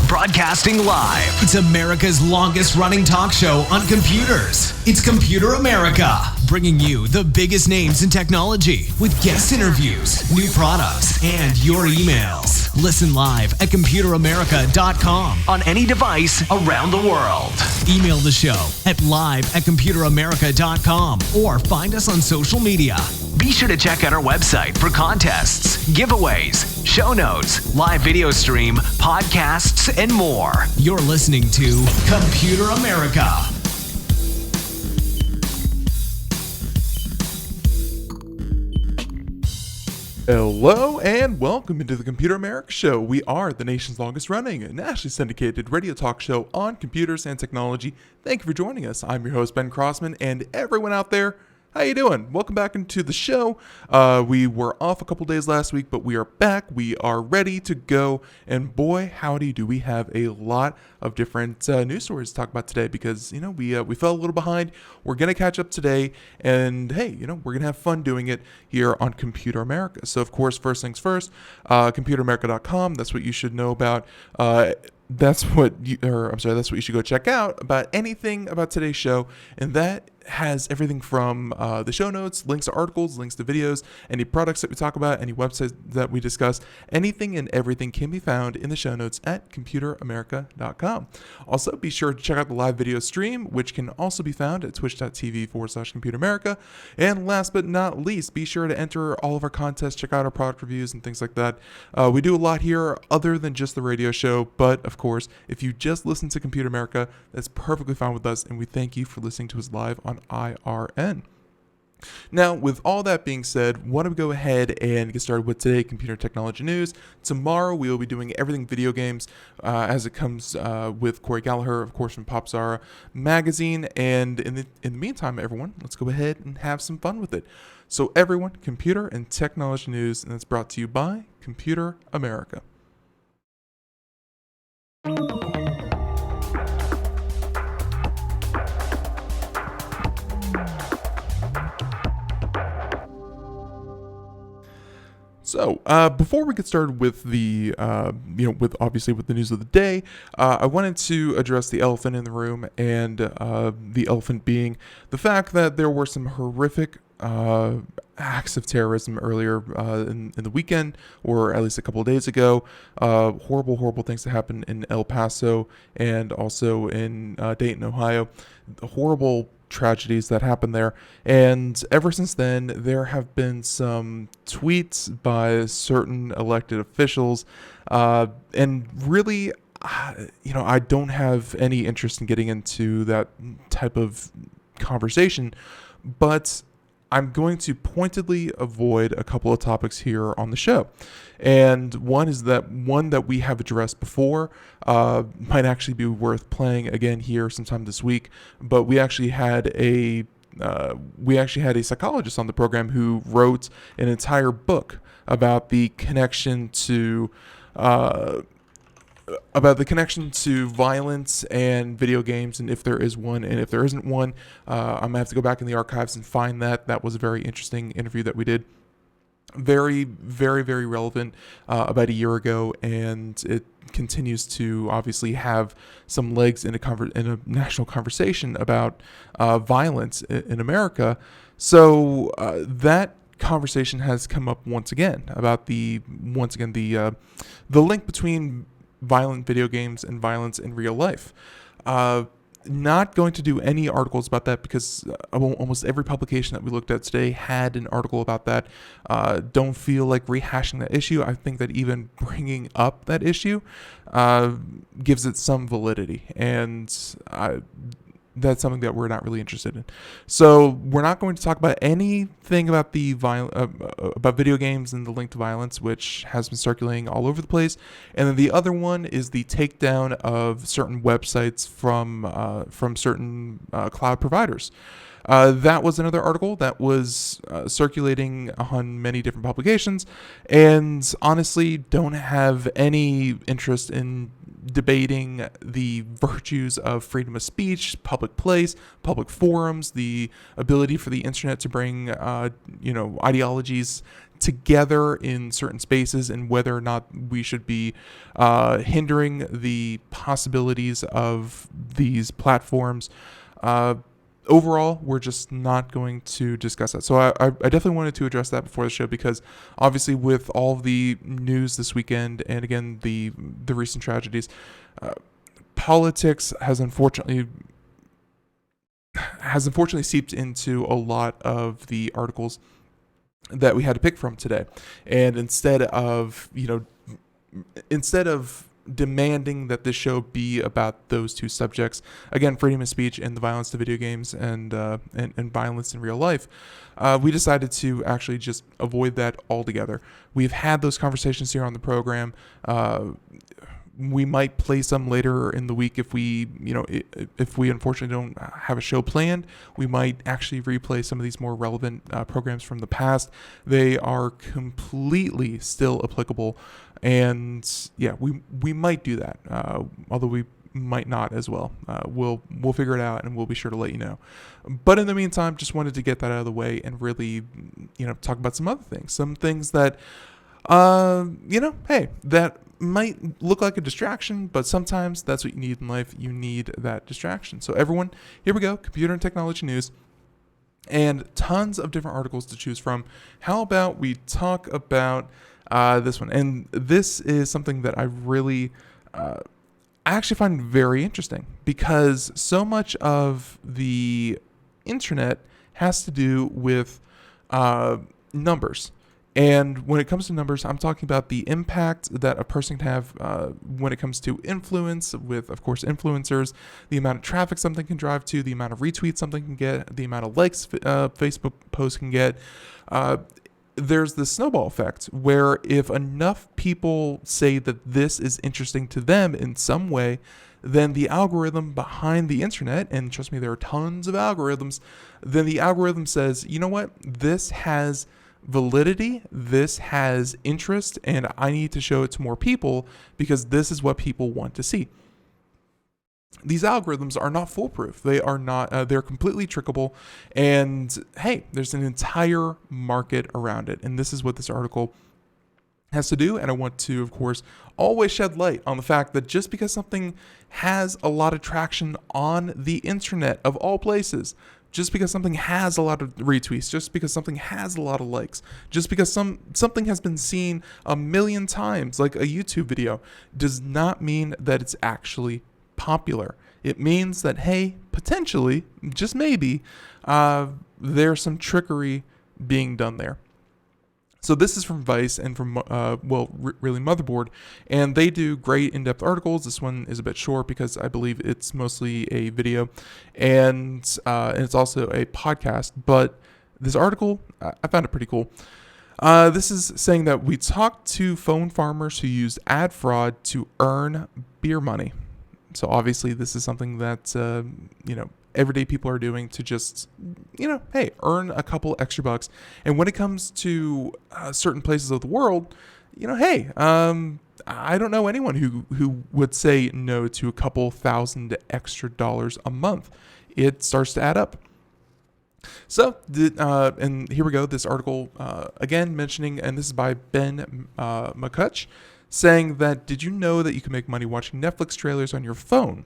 Broadcasting live. It's America's longest running talk show on computers. It's Computer America, bringing you the biggest names in technology with guest interviews, new products, and your emails. Listen live at computeramerica.com on any device around the world. Email the show at live@computeramerica.com or find us on social media. Be sure to check out our website for contests, giveaways, show notes, live video stream, podcasts, and more. You're listening to Computer America. Hello and welcome into the Computer America Show. We are the nation's longest running, nationally syndicated radio talk show on computers and technology. Thank you for joining us. I'm your host, Ben Crossman, and everyone out there, how you doing? Welcome back into the show. We were off a couple days last week, but we are back. We are ready to go. And boy, howdy, do we have a lot of different news stories to talk about today because, we fell a little behind. We're going to catch up today. And hey, we're going to have fun doing it here on Computer America. So, of course, first things first, computeramerica.com. That's what you should know about. That's what you should go check out about anything about today's show. And that has everything from the show notes, links to articles, links to videos, any products that we talk about, any websites that we discuss. Anything and everything can be found in the show notes at computeramerica.com. Also, be sure to check out the live video stream, which can also be found at twitch.tv/computeramerica. And last but not least, be sure to enter all of our contests, check out our product reviews and things like that. We do a lot here other than just the radio show, but of course, if you just listen to Computer America, that's perfectly fine with us, and we thank you for listening to us live on IRN. Now, with all that being said, why don't we go ahead and get started with today computer technology news. Tomorrow we will be doing everything video games as it comes with Corey Gallagher, of course, from Popzara magazine. And in the meantime, everyone, let's go ahead and have some fun with it. So everyone, computer and technology news, and it's brought to you by Computer America. So, before we get started with the, with the news of the day, I wanted to address the elephant in the room, and the elephant being the fact that there were some horrific acts of terrorism earlier in the weekend, or at least a couple of days ago. Horrible things that happened in El Paso and also in Dayton, Ohio. Horrible tragedies that happened there, and ever since then there have been some tweets by certain elected officials, and really I don't have any interest in getting into that type of conversation, but I'm going to pointedly avoid a couple of topics here on the show. And one that we have addressed before, might actually be worth playing again here sometime this week. But we actually had a psychologist on the program who wrote an entire book about the connection to violence and video games, and if there is one, and if there isn't one. I'm gonna have to go back in the archives and find that. That was a very interesting interview that we did. Very, very, very relevant about a year ago, and it continues to obviously have some legs in a national conversation about violence in America. So that conversation has come up once again about the link between violent video games and violence in real life. Not going to do any articles about that because almost every publication that we looked at today had an article about that. Don't feel like rehashing that issue. I think that even bringing up that issue gives it some validity, and that's something that we're not really interested in. So we're not going to talk about anything about about video games and the link to violence, which has been circulating all over the place. And then the other one is the takedown of certain websites from certain cloud providers. That was another article that was circulating on many different publications, and honestly don't have any interest in debating the virtues of freedom of speech, public place, public forums, the ability for the internet to bring, ideologies together in certain spaces, and whether or not we should be hindering the possibilities of these platforms. Overall, we're just not going to discuss that. So I definitely wanted to address that before the show, because obviously with all the news this weekend, and again the recent tragedies, politics has unfortunately seeped into a lot of the articles that we had to pick from today. And instead of demanding that this show be about those two subjects, again, freedom of speech and the violence to video games and violence in real life, we decided to actually just avoid that altogether. We've had those conversations here on the program. We might play some later in the week if we unfortunately don't have a show planned. We might actually replay some of these more relevant programs from the past. They are completely still applicable, and yeah, we might do that. Although we might not as well. We'll figure it out, and we'll be sure to let you know. But in the meantime, just wanted to get that out of the way and really, talk about some other things, some things that, that might look like a distraction, but sometimes that's what you need in life. You need that distraction. So everyone, here we go. Computer and technology news, and tons of different articles to choose from. How about we talk about this one? And this is something that I really, I actually find very interesting, because so much of the internet has to do with numbers. And when it comes to numbers, I'm talking about the impact that a person can have when it comes to influence with, of course, influencers, the amount of traffic something can drive to, the amount of retweets something can get, the amount of likes Facebook posts can get. There's the snowball effect, where if enough people say that this is interesting to them in some way, then the algorithm behind the internet, and trust me, there are tons of algorithms, then the algorithm says, you know what, this has validity, this has interest, and I need to show it to more people because this is what people want to see. These algorithms are not foolproof. They are not, they're completely trickable, and hey, there's an entire market around it, and this is what this article has to do. And I want to, of course, always shed light on the fact that just because something has a lot of traction on the internet of all places, just because something has a lot of retweets, just because something has a lot of likes, just because something has been seen 1 million times, like a YouTube video, does not mean that it's actually popular. It means that, hey, potentially, just maybe, there's some trickery being done there. So this is from Vice and from, really Motherboard, and they do great in-depth articles. This one is a bit short because I believe it's mostly a video, and it's also a podcast. But this article, I found it pretty cool. This is saying that we talked to phone farmers who use ad fraud to earn beer money. So obviously this is something that, everyday people are doing to just, hey, earn a couple extra bucks. And when it comes to certain places of the world, hey, I don't know anyone who would say no to a couple $1,000 extra a month. It starts to add up. So, and here we go. This article, again, mentioning, and this is by Ben McCutch, saying that, did you know that you can make money watching Netflix trailers on your phone?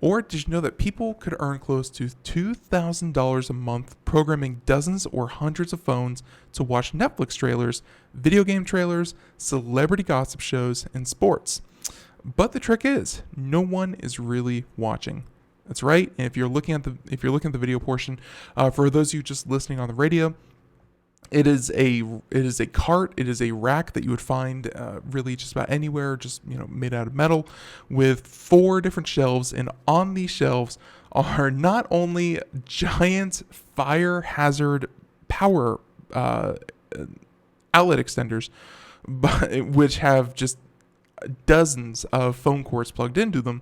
Or did you know that people could earn close to $2,000 a month programming dozens or hundreds of phones to watch Netflix trailers, video game trailers, celebrity gossip shows, and sports? But the trick is, no one is really watching. That's right. And if you're looking at the video portion, for those of you just listening on the radio, it is a cart. It is a rack that you would find really just about anywhere, just made out of metal, with 4 different shelves, and on these shelves are not only giant fire hazard power outlet extenders, but which have just dozens of phone cords plugged into them.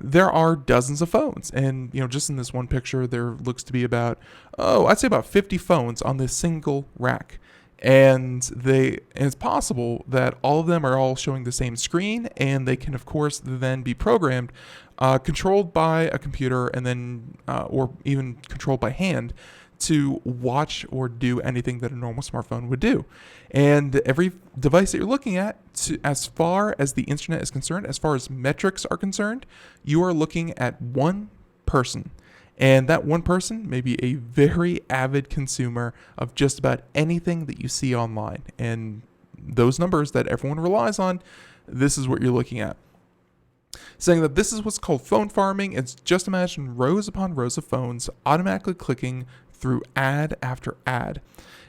There are dozens of phones, and just in this one picture, there looks to be about, I'd say about 50 phones on this single rack, and it's possible that all of them are all showing the same screen, and they can, of course, then be programmed, controlled by a computer, and then or even controlled by hand, to watch or do anything that a normal smartphone would do. And every device that you're looking at, as far as the internet is concerned, as far as metrics are concerned, you are looking at one person. And that one person may be a very avid consumer of just about anything that you see online. And those numbers that everyone relies on, this is what you're looking at. Saying that this is what's called phone farming. It's just imagine rows upon rows of phones automatically clicking through ad after ad.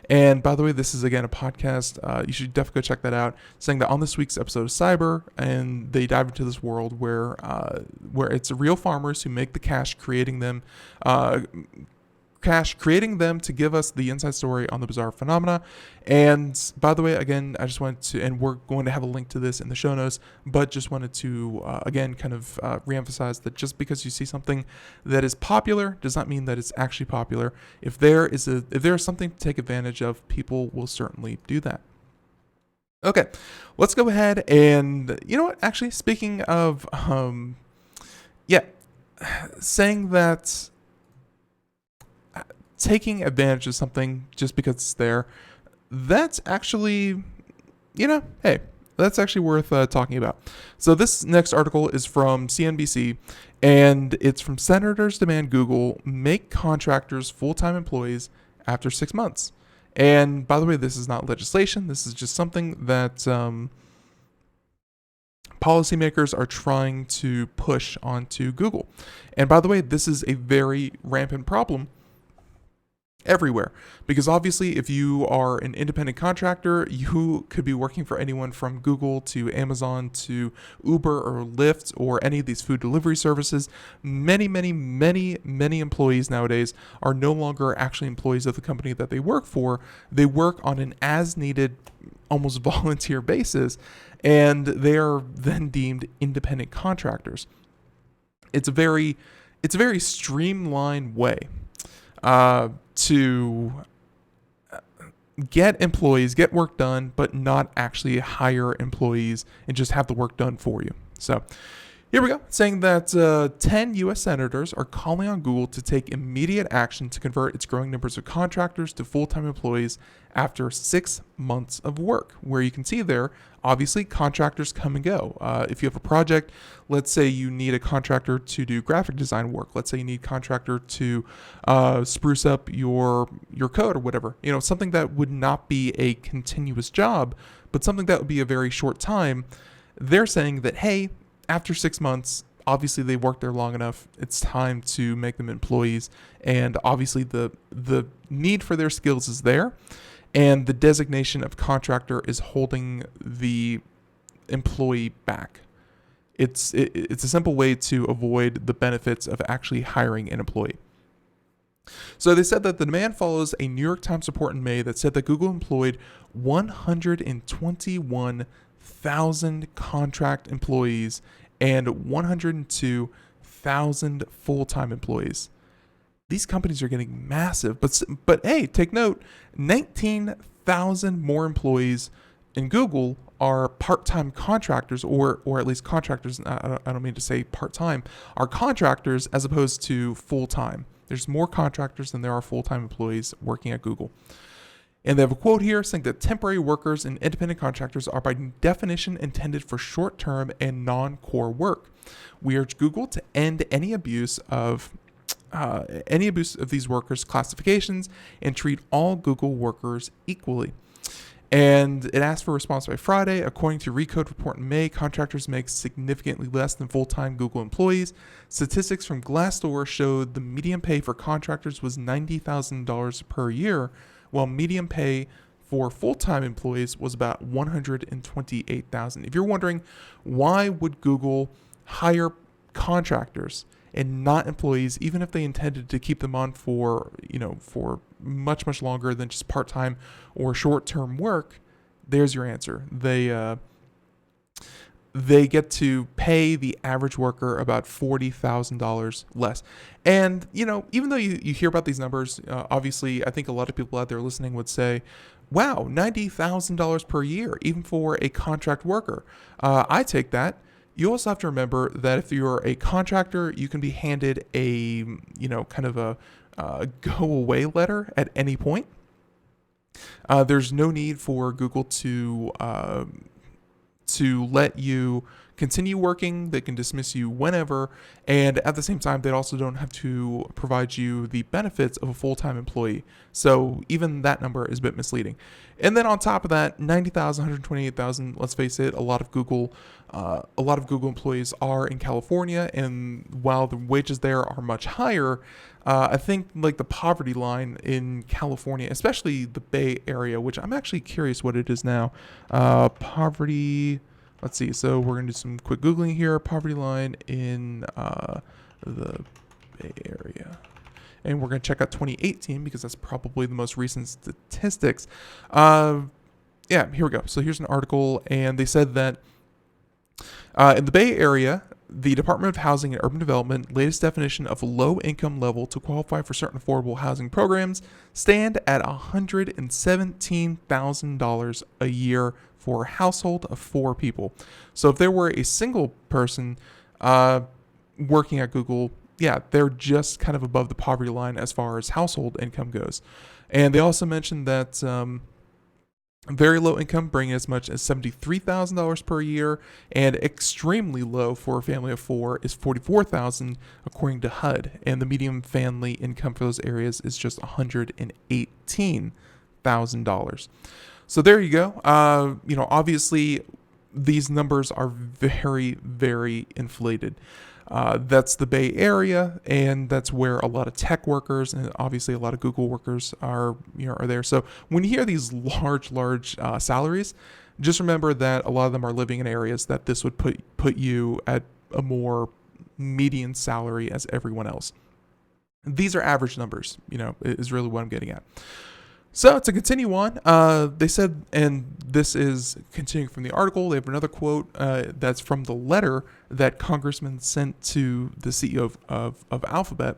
And by the way, this is again a podcast. You should definitely go check that out. Saying that on this week's episode of Cyber, and they dive into this world where it's real farmers who make the cash, creating them to give us the inside story on the bizarre phenomena. And by the way, again, I just wanted to, and we're going to have a link to this in the show notes, but just wanted to, again, kind of reemphasize that just because you see something that is popular does not mean that it's actually popular. If there is something to take advantage of, people will certainly do that. Okay, let's go ahead and, you know what, actually, speaking of, saying that taking advantage of something just because it's there, that's actually, that's actually worth talking about. So this next article is from CNBC, and it's from Senators Demand Google Make Contractors Full-Time Employees After 6 months. And by the way, this is not legislation. This is just something that policymakers are trying to push onto Google. And by the way, this is a very rampant problem everywhere, because obviously if you are an independent contractor, you could be working for anyone from Google to Amazon to Uber or Lyft or any of these food delivery services. Many employees nowadays are no longer actually employees of the company that they work for. They work on an as needed, almost volunteer basis, and they are then deemed independent contractors. It's a very streamlined way to get work done, but not actually hire employees and just have the work done for you. So here we go, saying that 10 U.S. senators are calling on Google to take immediate action to convert its growing numbers of contractors to full-time employees after 6 months of work. Where you can see there, obviously, contractors come and go. If you have a project, let's say you need a contractor to do graphic design work. Let's say you need a contractor to spruce up your code or whatever. Something that would not be a continuous job, but something that would be a very short time. They're saying that, hey, after 6 months, obviously they worked there long enough. It's time to make them employees. And obviously the need for their skills is there. And the designation of contractor is holding the employee back. It's a simple way to avoid the benefits of actually hiring an employee. So they said that the demand follows a New York Times report in May that said that Google employed 121,000 contract employees and 102,000 full-time employees. These companies are getting massive, but hey, take note, 19,000 more employees in Google are part-time contractors, or at least contractors. I don't mean to say part-time, are contractors as opposed to full-time. There's more contractors than there are full-time employees working at Google. And they have a quote here saying that temporary workers and independent contractors are by definition intended for short-term and non-core work. We urge Google to end any abuse of these workers' classifications and treat all Google workers equally. And it asked for a response by Friday. According to Recode report in May, contractors make significantly less than full-time Google employees. Statistics from Glassdoor showed the median pay for contractors was $90,000 per year, while median pay for full-time employees was about $128,000. If you're wondering, why would Google hire contractors and not employees, even if they intended to keep them on for much longer than just part-time or short-term work? There's your answer. They get to pay the average worker about $40,000 less. And, even though you hear about these numbers, obviously I think a lot of people out there listening would say, wow, $90,000 per year, even for a contract worker. I take that. You also have to remember that if you're a contractor, you can be handed a go away letter at any point. There's no need for Google to let you continue working. They can dismiss you whenever, and at the same time, they also don't have to provide you the benefits of a full-time employee. So even that number is a bit misleading. And then on top of that, 90,000, 128,000. Let's face it, a lot of Google employees are in California, and while the wages there are much higher, I think like the poverty line in California, especially the Bay Area, which I'm actually curious what it is now. Poverty. Let's see. So we're going to do some quick Googling here. Poverty line in the Bay Area. And we're going to check out 2018 because that's probably the most recent statistics. Here we go. So here's an article, and they said that in the Bay Area, the Department of Housing and Urban Development latest definition of low income level to qualify for certain affordable housing programs stand at $117,000 a year for a household of 4 people. So if there were a single person working at Google, they're just kind of above the poverty line as far as household income goes. And they also mentioned that very low income bring as much as $73,000 per year, and extremely low for a family of 4 is $44,000 according to HUD, and the median family income for those areas is just $118,000. So there you go. Obviously these numbers are very, very inflated. That's the Bay Area, and that's where a lot of tech workers and obviously a lot of Google workers are there. So when you hear these large salaries, just remember that a lot of them are living in areas that this would put you at a more median salary as everyone else. These are average numbers, is really what I'm getting at. So to continue on, they said, and this is continuing from the article, they have another quote that's from the letter that Congressman sent to the CEO of Alphabet,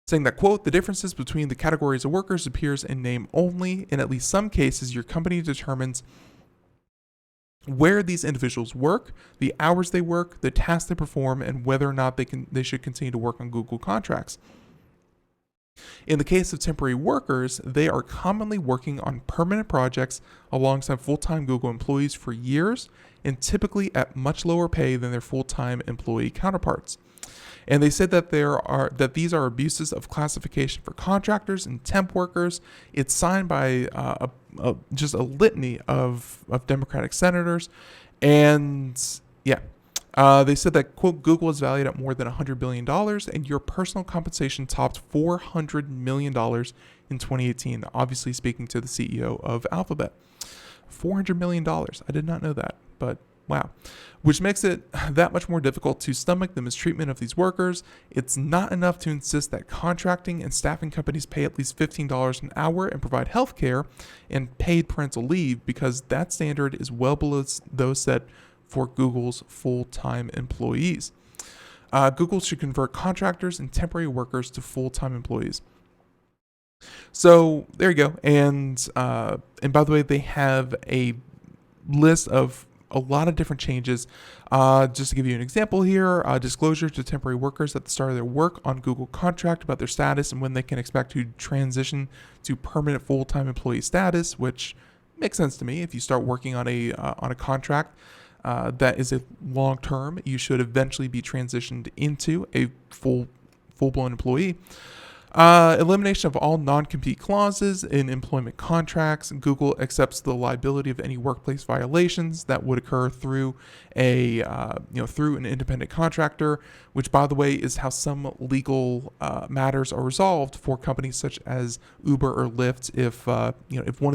saying that, quote, the differences between the categories of workers appears in name only. In at least some cases, your company determines where these individuals work, the hours they work, the tasks they perform, and whether or not they should continue to work on Google contracts. In the case of temporary workers, they are commonly working on permanent projects alongside full-time Google employees for years, and typically at much lower pay than their full-time employee counterparts. And they said that these are abuses of classification for contractors and temp workers. It's signed by just a litany of Democratic senators, and they said that, quote, Google is valued at more than $100 billion, and your personal compensation topped $400 million in 2018, obviously speaking to the CEO of Alphabet. $400 million. I did not know that, but wow. Which makes it that much more difficult to stomach the mistreatment of these workers. It's not enough to insist that contracting and staffing companies pay at least $15 an hour and provide health care and paid parental leave, because that standard is well below those set for Google's full-time employees. Google should convert contractors and temporary workers to full-time employees. So there you go. And by the way, they have a list of a lot of different changes. Just to give you an example here, disclosure to temporary workers at the start of their work on Google contract about their status and when they can expect to transition to permanent full-time employee status, which makes sense to me. If you start working on a contract that is a long term, you should eventually be transitioned into a full-blown employee. Elimination of all non-compete clauses in employment contracts. Google accepts the liability of any workplace violations that would occur through through an independent contractor, which, by the way, is how some legal matters are resolved for companies such as Uber or Lyft. If one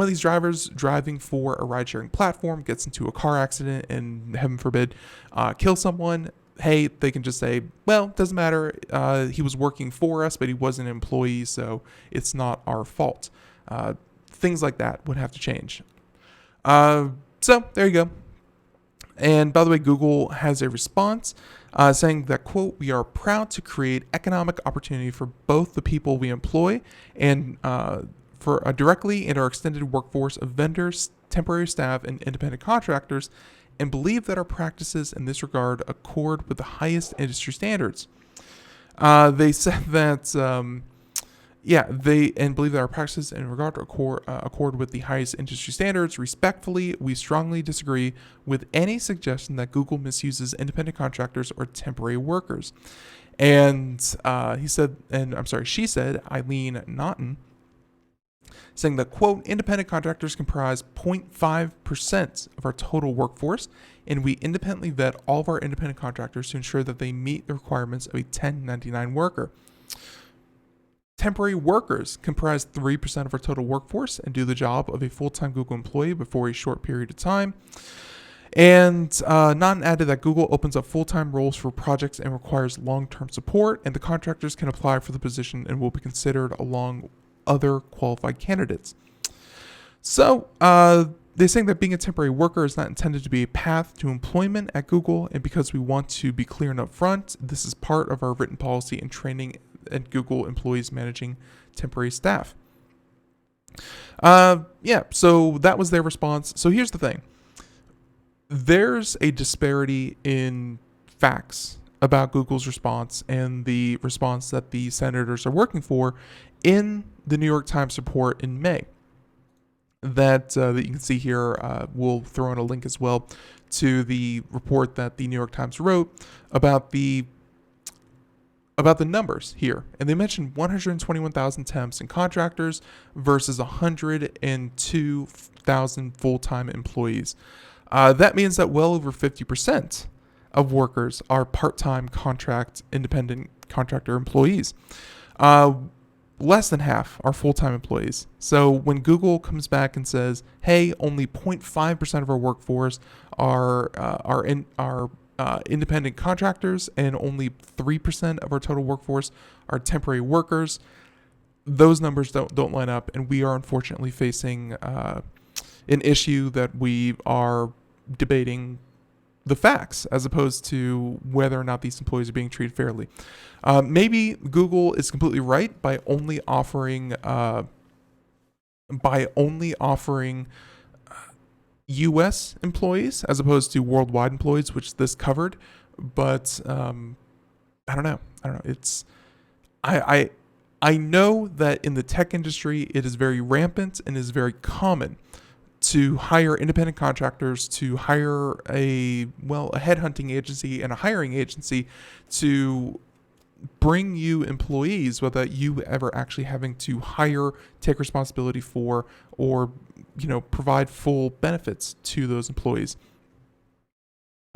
of these drivers driving for a ride-sharing platform gets into a car accident and, heaven forbid, kills someone, hey, they can just say, well, it doesn't matter. He was working for us, but he wasn't an employee, so it's not our fault. Things like that would have to change. So there you go. And by the way, Google has a response saying that, quote, we are proud to create economic opportunity for both the people we employ and for directly and our extended workforce of vendors, temporary staff, and independent contractors, and believe that our practices in this regard accord with the highest industry standards. They said that, they believe that our practices in regard to accord with the highest industry standards. Respectfully, we strongly disagree with any suggestion that Google misuses independent contractors or temporary workers. And she said, Eileen Naughton, saying that, quote, independent contractors comprise 0.5% of our total workforce, and we independently vet all of our independent contractors to ensure that they meet the requirements of a 1099 worker. Temporary workers comprise 3% of our total workforce and do the job of a full-time Google employee for a short period of time. And Naughton added that Google opens up full-time roles for projects and requires long-term support, and the contractors can apply for the position and will be considered along other qualified candidates. So they're saying that being a temporary worker is not intended to be a path to employment at Google, and because we want to be clear and upfront, this is part of our written policy and training at Google employees managing temporary staff. So that was their response. So here's the thing. There's a disparity in facts about Google's response and the response that the senators are working for in the New York Times report in May. That you can see here. We'll throw in a link as well to the report that the New York Times wrote about the numbers here. And they mentioned 121,000 temps and contractors versus 102,000 full-time employees. That means that well over 50% of workers are part-time independent contractor employees. Less than half are full-time employees. So when Google comes back and says, "Hey, only 0.5% of our workforce are independent contractors, and only 3% of our total workforce are temporary workers," those numbers don't line up, and we are unfortunately facing an issue that we are debating the facts as opposed to whether or not these employees are being treated fairly. Maybe Google is completely right by only offering U.S. employees as opposed to worldwide employees, which this covered. But I don't know. It's I know that in the tech industry it is very rampant and is very common to hire independent contractors, to hire a headhunting agency and a hiring agency to bring you employees without you ever actually having to hire, take responsibility for, or provide full benefits to those employees.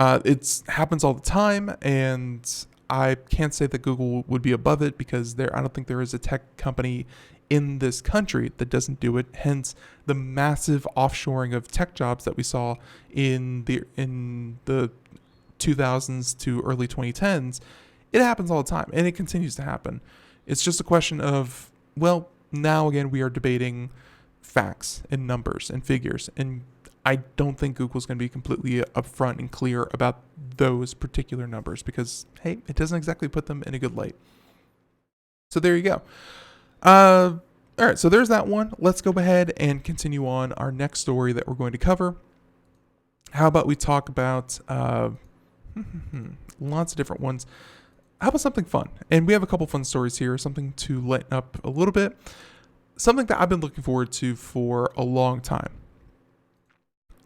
It happens all the time, and I can't say that Google would be above it because I don't think there is a tech company in this country that doesn't do it. Hence the massive offshoring of tech jobs that we saw in the 2000s to early 2010s. It happens all the time, and it continues to happen. It's just a question of, now again, we are debating facts and numbers and figures, and I don't think Google's going to be completely upfront and clear about those particular numbers because, hey, it doesn't exactly put them in a good light. So there you go. All right, so there's that one. Let's go ahead and continue on our next story that we're going to cover. How about we talk about lots of different ones. How about something fun? And we have a couple fun stories here, something to lighten up a little bit. Something that I've been looking forward to for a long time.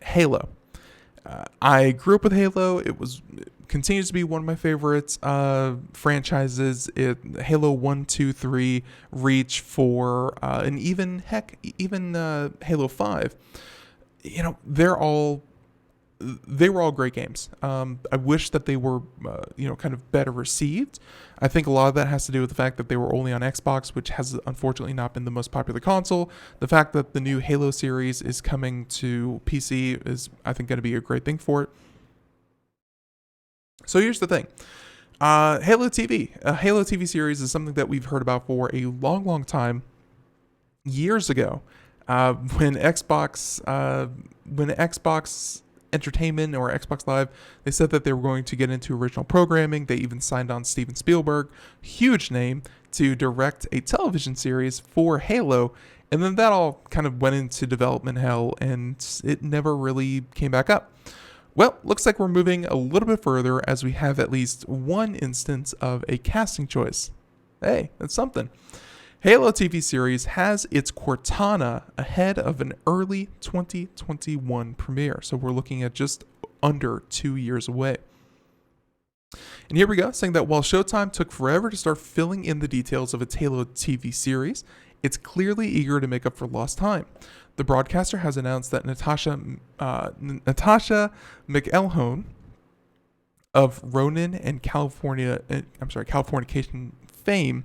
Halo. I grew up with Halo. It continues to be one of my favorite franchises. Halo 1, 2, 3, Reach, 4, and even Halo 5. They were all great games. I wish that they were, kind of better received. I think a lot of that has to do with the fact that they were only on Xbox, which has unfortunately not been the most popular console. The fact that the new Halo series is coming to PC is, I think, going to be a great thing for it. So here's the thing. Halo TV. A Halo TV series is something that we've heard about for a long, long time. Years ago, when Xbox Entertainment or Xbox Live, they said that they were going to get into original programming. They even signed on Steven Spielberg, huge name, to direct a television series for Halo. And then that all kind of went into development hell, and it never really came back up. Well, looks like we're moving a little bit further as we have at least one instance of a casting choice. Hey, that's something. Halo TV series has its Cortana ahead of an early 2021 premiere, so we're looking at just under 2 years away. And here we go, saying that while Showtime took forever to start filling in the details of its Halo TV series, it's clearly eager to make up for lost time. The broadcaster has announced that Natasha McElhone of Ronin and Californication fame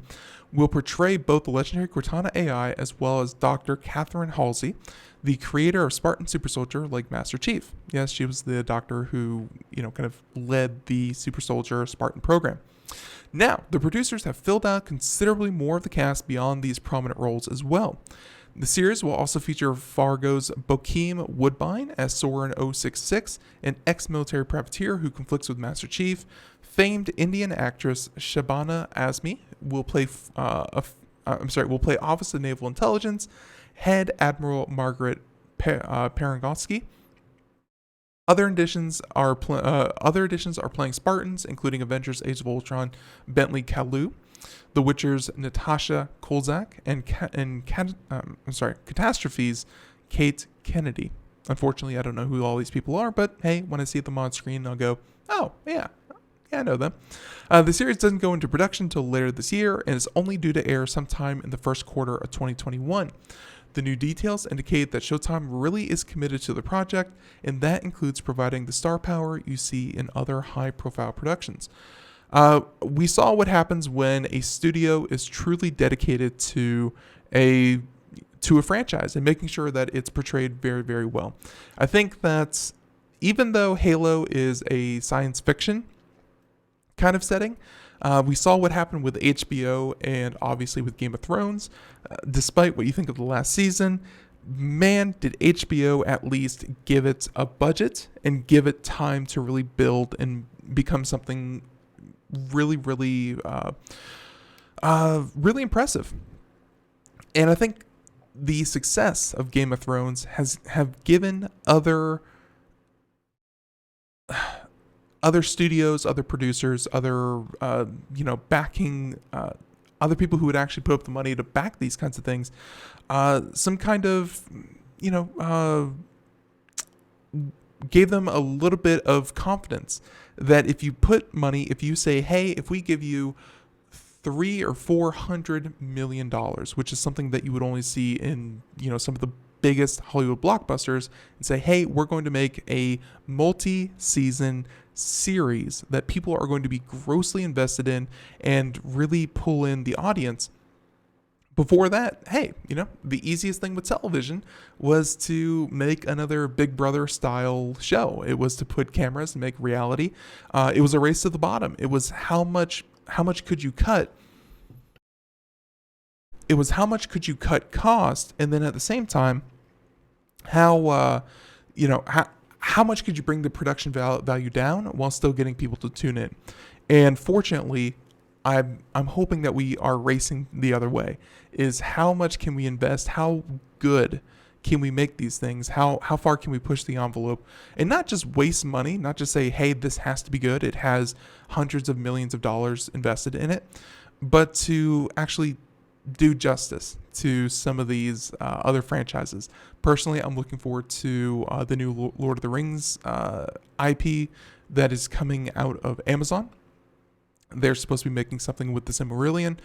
will portray both the legendary Cortana AI as well as Dr. Catherine Halsey, the creator of Spartan Super Soldier like Master Chief. Yes, she was the doctor who, kind of led the Super Soldier Spartan program. Now, the producers have filled out considerably more of the cast beyond these prominent roles as well. The series will also feature Fargo's Bokeem Woodbine as Soren 066, an ex-military privateer who conflicts with Master Chief. Famed Indian actress Shabana Azmi will play Office of Naval Intelligence Head Admiral Margaret Parangosky. Other additions are playing Spartans, including Avengers: Age of Ultron Bentley Kalu, The Witcher's Natasha Kolzak, and Catastrophe's Kate Kennedy. Unfortunately, I don't know who all these people are, but hey, when I see them on screen, I'll go, oh, yeah, I know them. The series doesn't go into production until later this year and is only due to air sometime in the first quarter of 2021. The new details indicate that Showtime really is committed to the project, and that includes providing the star power you see in other high-profile productions. We saw what happens when a studio is truly dedicated to a franchise and making sure that it's portrayed very, very well. I think that even though Halo is a science fiction kind of setting, we saw what happened with HBO and obviously with Game of Thrones. Despite what you think of the last season, man, did HBO at least give it a budget and give it time to really build and become something really, really, really impressive. And I think the success of Game of Thrones have given other studios, other producers, other backing, other people who would actually put up the money to back these kinds of things, some kind of gave them a little bit of confidence that if you put money, if you say, hey, if we give you $300 or $400 million, which is something that you would only see in some of the biggest Hollywood blockbusters, and say, hey, we're going to make a multi-season series that people are going to be grossly invested in and really pull in the audience. Before that, hey, the easiest thing with television was to make another Big Brother style show. It was to put cameras and make reality. It was a race to the bottom. It was how much could you cut? It was how much could you cut cost, and then at the same time, how much could you bring the production value down while still getting people to tune in? And fortunately, I'm hoping that we are racing the other way. Is how much can we invest? How good can we make these things? How far can we push the envelope? And not just waste money, not just say, hey, this has to be good. It has hundreds of millions of dollars invested in it, but to actually do justice to some of these other franchises. Personally, I'm looking forward to the new Lord of the Rings IP that is coming out of Amazon. They're supposed to be making something with the Silmarillion.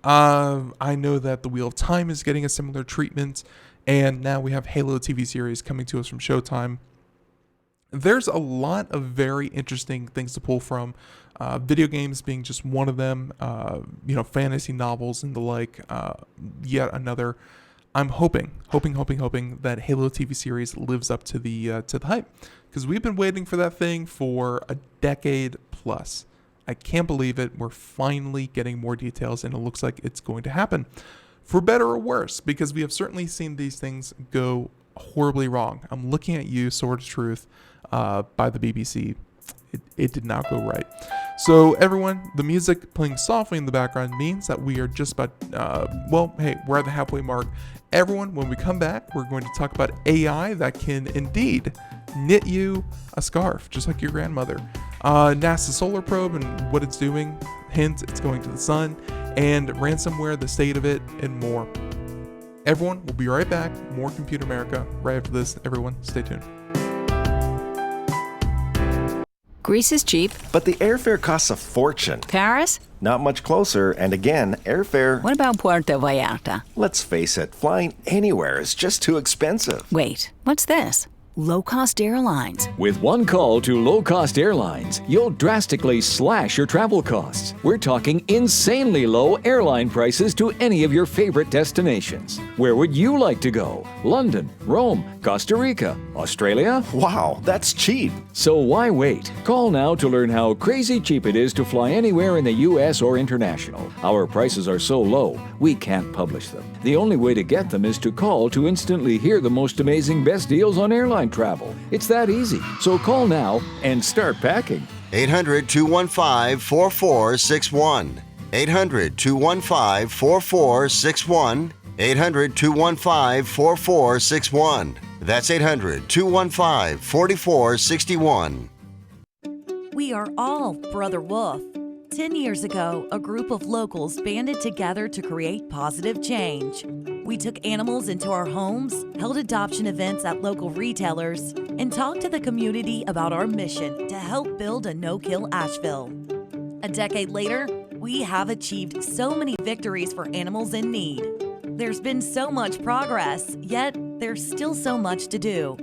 I know that the Wheel of Time is getting a similar treatment, and now we have Halo TV series coming to us from Showtime. There's a lot of very interesting things to pull from, video games being just one of them, fantasy novels and the like, yet another. I'm hoping that Halo TV series lives up to the hype, because we've been waiting for that thing for a decade plus. I can't believe it. We're finally getting more details, and it looks like it's going to happen, for better or worse, because we have certainly seen these things go horribly wrong. I'm looking at you, Sword of Truth, by the BBC. It did not go right. So everyone, the music playing softly in the background means that we are just about, we're at the halfway mark. Everyone, when we come back, we're going to talk about AI that can indeed knit you a scarf, just like your grandmother. NASA's solar probe and what it's doing, hint, it's going to the sun, and ransomware, the state of it, and more. Everyone, we'll be right back. More Computer America right after this. Everyone, stay tuned. Greece is cheap. But the airfare costs a fortune. Paris? Not much closer, and again, airfare... What about Puerto Vallarta? Let's face it, flying anywhere is just too expensive. Wait, what's this? Low-cost airlines. With one call to low-cost airlines, you'll drastically slash your travel costs. We're talking insanely low airline prices to any of your favorite destinations. Where would you like to go? London, Rome, Costa Rica, Australia? Wow, that's cheap. So why wait? Call now to learn how crazy cheap it is to fly anywhere in the U.S. or international. Our prices are so low, we can't publish them. The only way to get them is to call to instantly hear the most amazing best deals on airline travel. It's that easy. So call now and start packing. 800-215-4461. 800-215-4461. 800-215-4461. That's 800-215-4461. We are all Brother Wolf. 10 years ago, a group of locals banded together to create positive change. We took animals into our homes, held adoption events at local retailers, and talked to the community about our mission to help build a no-kill Asheville. A decade later, we have achieved so many victories for animals in need. There's been so much progress, yet there's still so much to do.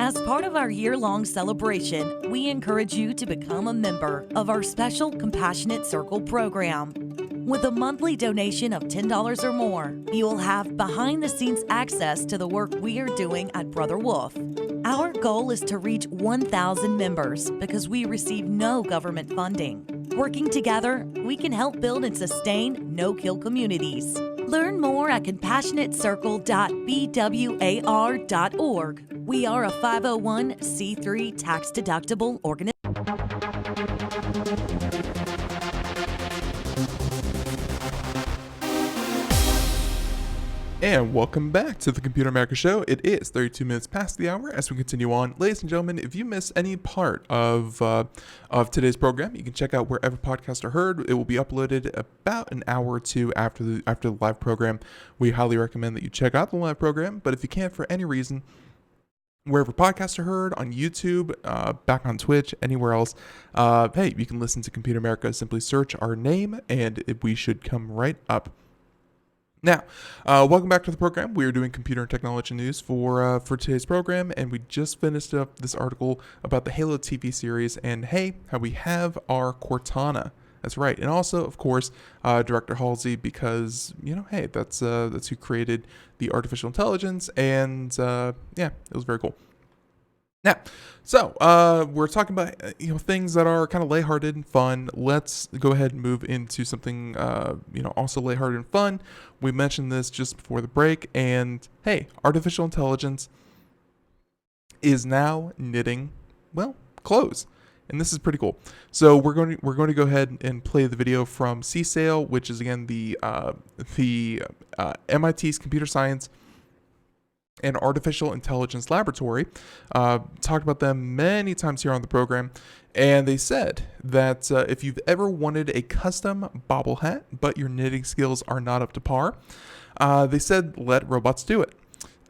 As part of our year-long celebration, we encourage you to become a member of our special Compassionate Circle program. With a monthly donation of $10 or more, you will have behind-the-scenes access to the work we are doing at Brother Wolf. Our goal is to reach 1,000 members because we receive no government funding. Working together, we can help build and sustain no-kill communities. Learn more at compassionatecircle.bwar.org. We are a 501c3 tax-deductible organization. And welcome back to the Computer America Show. It is 32 minutes past the hour as we continue on. Ladies and gentlemen, if you miss any part of today's program, you can check out wherever podcasts are heard. It will be uploaded about an hour or two after the live program. We highly recommend that you check out the live program. But if you can't for any reason, wherever podcasts are heard, on YouTube, back on Twitch, anywhere else, hey, you can listen to Computer America. Simply search our name and we should come right up. Now, welcome back to the program. We are doing computer and technology news for today's program, and we just finished up this article about the Halo TV series, and hey, how we have our Cortana. That's right, and also, of course, Director Halsey, because hey, that's who created the artificial intelligence, and yeah, it was very cool. Now, so we're talking about things that are kind of lighthearted and fun. Let's go ahead and move into something also lighthearted and fun. We mentioned this just before the break, and hey, artificial intelligence is now knitting clothes, and this is pretty cool. So we're going to go ahead and play the video from CSAIL, which is again the MIT's computer science and artificial intelligence laboratory. Talked about them many times here on the program, and they said that if you've ever wanted a custom bobble hat but your knitting skills are not up to par, they said let robots do it.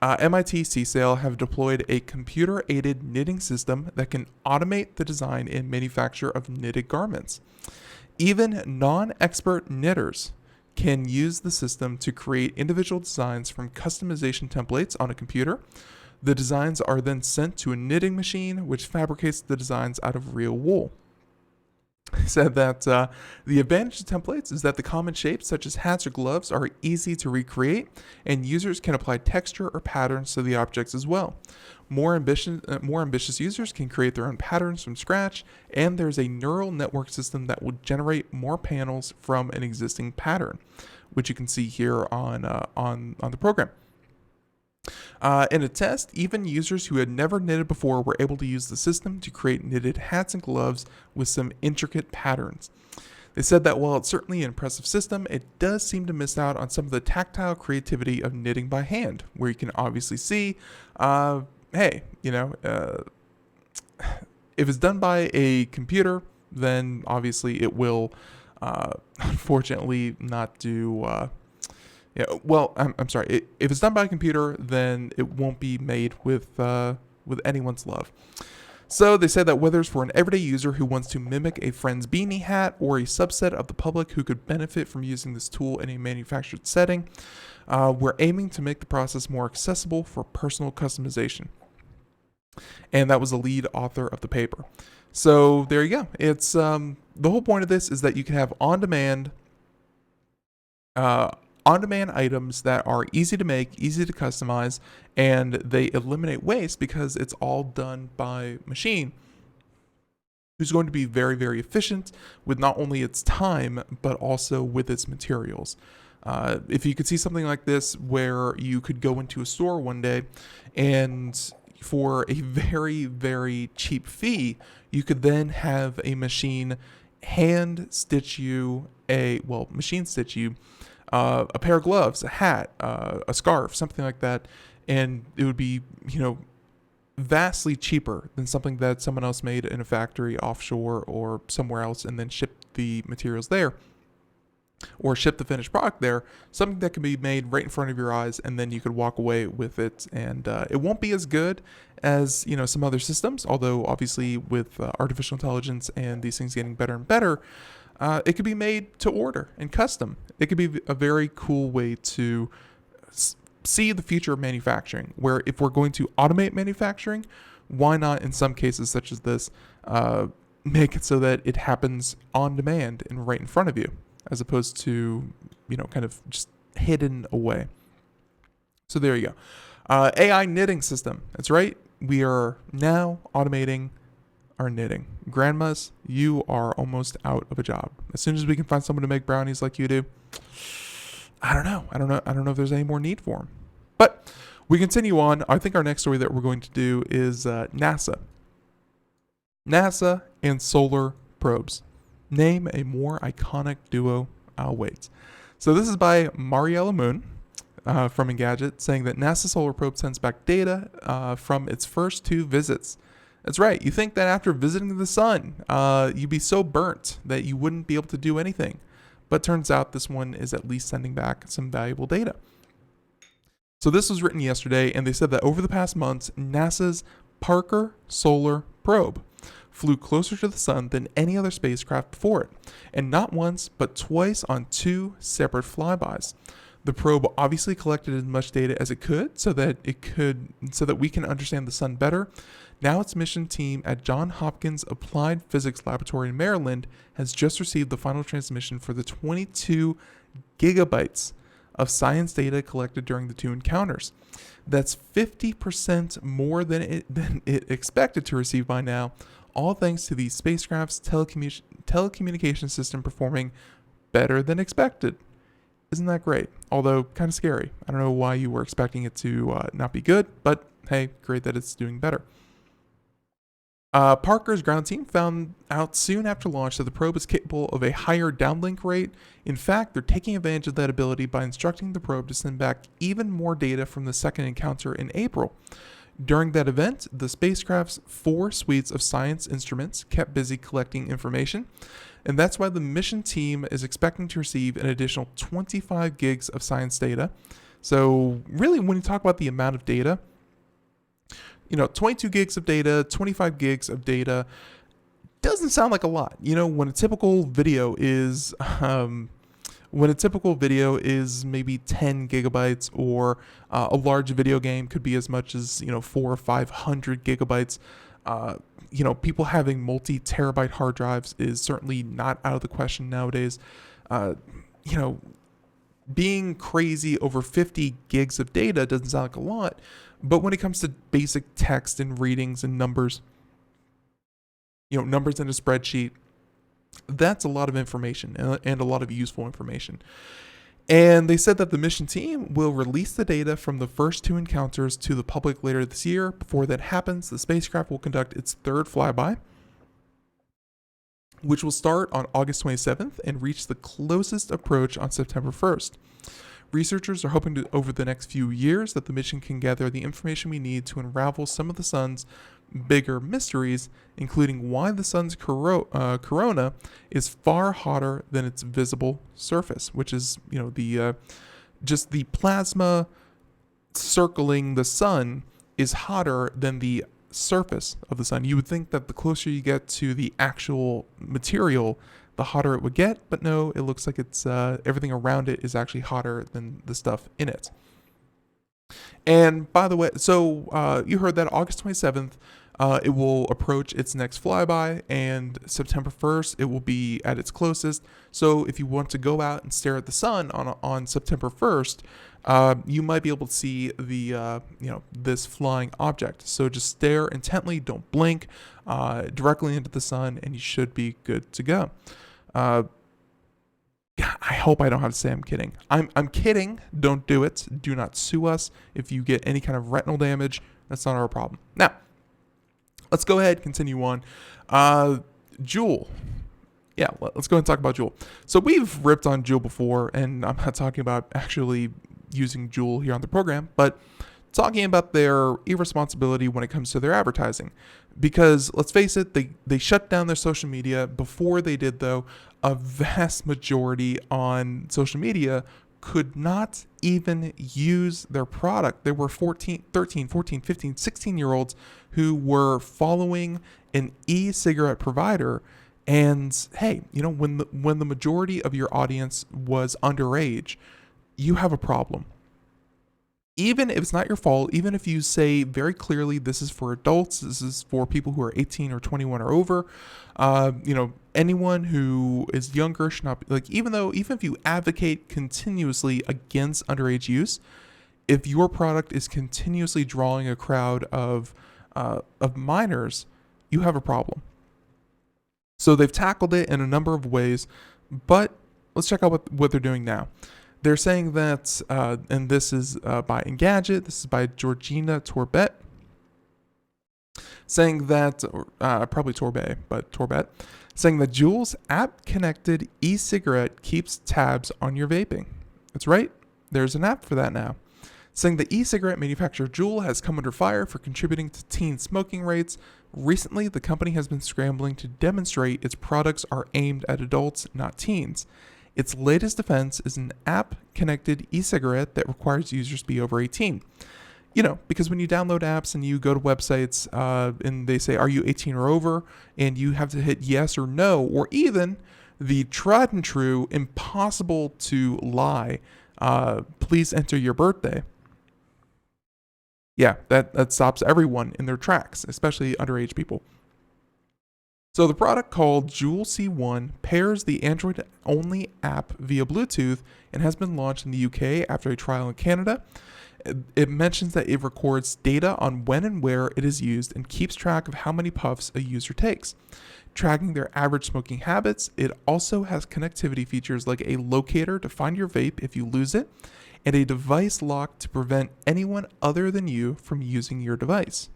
MIT CSAIL have deployed a computer-aided knitting system that can automate the design and manufacture of knitted garments. Even non-expert knitters can use the system to create individual designs from customization templates on a computer. The designs are then sent to a knitting machine, which fabricates the designs out of real wool. He said that the advantage of templates is that the common shapes, such as hats or gloves, are easy to recreate, and users can apply texture or patterns to the objects as well. More ambitious users can create their own patterns from scratch, and there's a neural network system that will generate more panels from an existing pattern, which you can see here on the program. In a test, even users who had never knitted before were able to use the system to create knitted hats and gloves with some intricate patterns. They said that while it's certainly an impressive system, it does seem to miss out on some of the tactile creativity of knitting by hand, where you can obviously see, if it's done by a computer, then obviously it will, unfortunately, not do. Yeah, well, I'm sorry. If it's done by a computer, then it won't be made with anyone's love. So they said that whether it's for an everyday user who wants to mimic a friend's beanie hat or a subset of the public who could benefit from using this tool in a manufactured setting, we're aiming to make the process more accessible for personal customization. And that was the lead author of the paper. So there you go. It's the whole point of this is that you can have on-demand items that are easy to make, easy to customize, and they eliminate waste because it's all done by machine, who's going to be very, very efficient with not only its time, but also with its materials. If you could see something like this where you could go into a store one day and for a very, very cheap fee, you could then have a machine machine stitch you a pair of gloves, a hat, a scarf, something like that, and it would be, vastly cheaper than something that someone else made in a factory offshore or somewhere else and then shipped the materials there or ship the finished product there. Something that can be made right in front of your eyes, and then you could walk away with it, and it won't be as good as some other systems, although obviously with artificial intelligence and these things getting better and better, it could be made to order and custom. It could be a very cool way to see the future of manufacturing, where if we're going to automate manufacturing, why not in some cases such as this, make it so that it happens on demand and right in front of you, as opposed to, kind of just hidden away. So there you go. AI knitting system. That's right. We are now automating our knitting. Grandmas, you are almost out of a job. As soon as we can find someone to make brownies like you do, I don't know if there's any more need for them. But we continue on. I think our next story that we're going to do is NASA. NASA and solar probes. Name a more iconic duo. I'll wait. So this is by Mariella Moon from Engadget, saying that NASA solar probe sends back data from its first 2 visits. That's right. You think that after visiting the sun, you'd be so burnt that you wouldn't be able to do anything. But turns out this one is at least sending back some valuable data. So this was written yesterday, and they said that over the past months, NASA's Parker Solar Probe flew closer to the sun than any other spacecraft before it, and not once, but twice on 2 separate flybys. The probe obviously collected as much data as it could so that we can understand the sun better. Now its mission team at Johns Hopkins Applied Physics Laboratory in Maryland has just received the final transmission for the 22 gigabytes of science data collected during the 2 encounters. That's 50% more than it expected to receive by now, all thanks to the spacecraft's telecommunication system performing better than expected. Isn't that great? Although kind of scary. I don't know why you were expecting it to not be good, but hey, great that it's doing better. Parker's ground team found out soon after launch that the probe is capable of a higher downlink rate. In fact, they're taking advantage of that ability by instructing the probe to send back even more data from the second encounter in April. During that event, the spacecraft's 4 suites of science instruments kept busy collecting information, and that's why the mission team is expecting to receive an additional 25 gigs of science data. So really, when you talk about the amount of data, 22 gigs of data, 25 gigs of data doesn't sound like a lot. When a typical video is maybe 10 gigabytes, or a large video game could be as much as 400 or 500 gigabytes. People having multi-terabyte hard drives is certainly not out of the question nowadays. Being crazy over 50 gigs of data doesn't sound like a lot, but when it comes to basic text and readings and numbers, numbers in a spreadsheet, that's a lot of information and a lot of useful information. And they said that the mission team will release the data from the first 2 encounters to the public later this year. Before that happens, the spacecraft will conduct its 3rd flyby, which will start on August 27th and reach the closest approach on September 1st. Researchers are hoping to, over the next few years, that the mission can gather the information we need to unravel some of the sun's bigger mysteries, including why the sun's corona is far hotter than its visible surface, which is, the just the plasma circling the sun is hotter than the surface of the sun. You would think that the closer you get to the actual material, the hotter it would get, but no, it looks like it's everything around it is actually hotter than the stuff in it. And by the way, so you heard that August 27th, it will approach its next flyby, and September 1st, it will be at its closest. So if you want to go out and stare at the sun on September 1st, you might be able to see the this flying object. So just stare intently, don't blink, directly into the sun, and you should be good to go. I hope I don't have to say I'm kidding. I'm kidding. Don't do it. Do not sue us if you get any kind of retinal damage. That's not our problem. Now, let's go ahead and continue on. Juul. Yeah, let's go ahead and talk about Juul. So we've ripped on Juul before, and I'm not talking about actually using Juul here on the program, but talking about their irresponsibility when it comes to their advertising. Because let's face it, they shut down their social media. Before they did, though, a vast majority on social media could not even use their product. There were 13, 14, 15, 16-year-olds who were following an e-cigarette provider. And hey, when the majority of your audience was underage, you have a problem. Even if it's not your fault, even if you say very clearly this is for adults, this is for people who are 18 or 21 or over, anyone who is younger should not be, even if you advocate continuously against underage use, if your product is continuously drawing a crowd of minors, you have a problem. So they've tackled it in a number of ways, but let's check out what they're doing now. They're saying that, and this is by Engadget, this is by Georgina Torbet, saying that, probably Torbet, but Torbet, saying that Juul's app-connected e-cigarette keeps tabs on your vaping. That's right, there's an app for that now. Saying the e-cigarette manufacturer Juul has come under fire for contributing to teen smoking rates. Recently, the company has been scrambling to demonstrate its products are aimed at adults, not teens. Its latest defense is an app-connected e-cigarette that requires users to be over 18. Because when you download apps and you go to websites and they say, are you 18 or over? And you have to hit yes or no, or even the tried and true, impossible to lie, please enter your birthday. Yeah, that stops everyone in their tracks, especially underage people. So the product called Juul C1 pairs the Android-only app via Bluetooth and has been launched in the UK after a trial in Canada. It mentions that it records data on when and where it is used and keeps track of how many puffs a user takes. Tracking their average smoking habits, it also has connectivity features like a locator to find your vape if you lose it, and a device lock to prevent anyone other than you from using your device.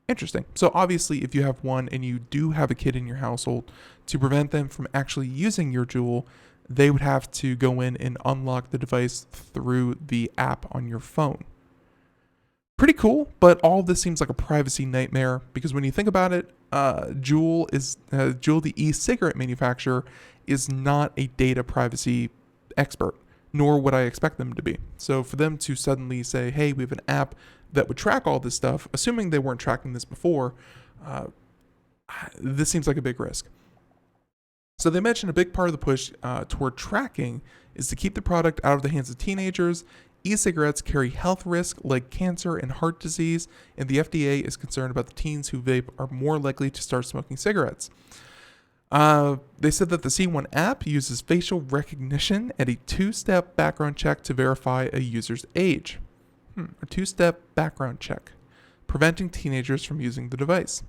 Interesting. So obviously, if you have one and you do have a kid in your household, to prevent them from actually using your Juul, they would have to go in and unlock the device through the app on your phone. Pretty cool, but all of this seems like a privacy nightmare because when you think about it, Juul, the e-cigarette manufacturer, is not a data privacy expert, nor would I expect them to be. So for them to suddenly say, hey, we have an app that would track all this stuff, assuming they weren't tracking this before, this seems like a big risk. So they mentioned a big part of the push toward tracking is to keep the product out of the hands of teenagers. E-cigarettes carry health risks like cancer and heart disease, and the FDA is concerned about the teens who vape are more likely to start smoking cigarettes. They said that the C1 app uses facial recognition and a two-step background check to verify a user's age. A two-step background check, preventing teenagers from using the device.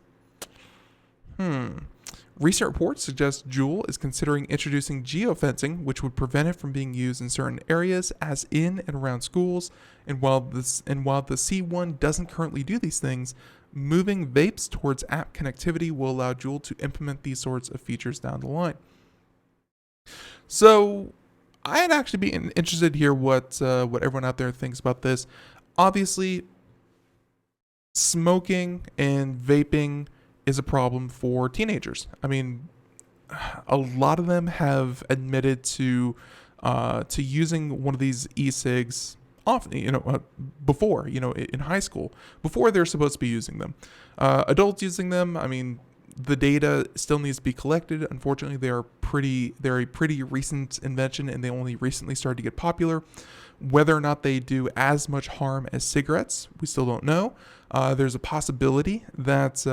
Recent reports suggest Juul is considering introducing geofencing, which would prevent it from being used in certain areas, as in and around schools. And while the C1 doesn't currently do these things, moving vapes towards app connectivity will allow Juul to implement these sorts of features down the line. So I'd actually be interested to hear what everyone out there thinks about this. Obviously, smoking and vaping is a problem for teenagers. I mean, a lot of them have admitted to using one of these e-cigs often, before, in high school, before they're supposed to be using them. Adults using them, I mean, the data still needs to be collected. Unfortunately, they're a pretty recent invention, and they only recently started to get popular. Whether or not they do as much harm as cigarettes, we still don't know. There's a possibility that,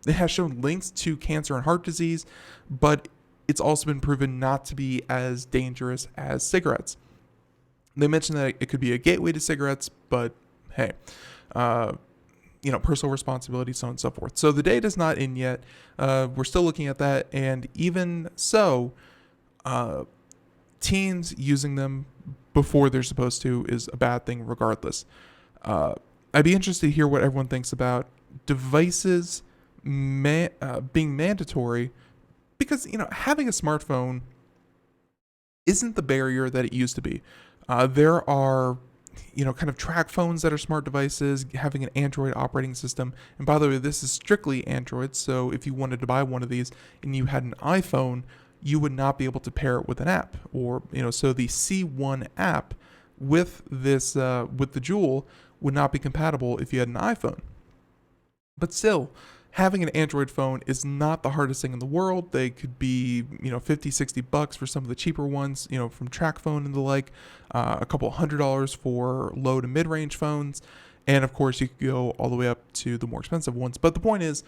it has shown links to cancer and heart disease, but it's also been proven not to be as dangerous as cigarettes. They mentioned that it could be a gateway to cigarettes, but hey, personal responsibility, so on and so forth. So the data's not in yet. We're still looking at that. And even so, teens using them before they're supposed to is a bad thing regardless. I'd be interested to hear what everyone thinks about devices being mandatory, because, having a smartphone isn't the barrier that it used to be. There are, kind of track phones that are smart devices, having an Android operating system. And by the way, this is strictly Android. So if you wanted to buy one of these and you had an iPhone, you would not be able to pair it with an app. Or, so the C1 app with this, with the Juul would not be compatible if you had an iPhone. But still, having an Android phone is not the hardest thing in the world. They could be, $50-$60 for some of the cheaper ones, from TrackPhone and the like, a couple $100 for low to mid-range phones. And of course, you could go all the way up to the more expensive ones. But the point is,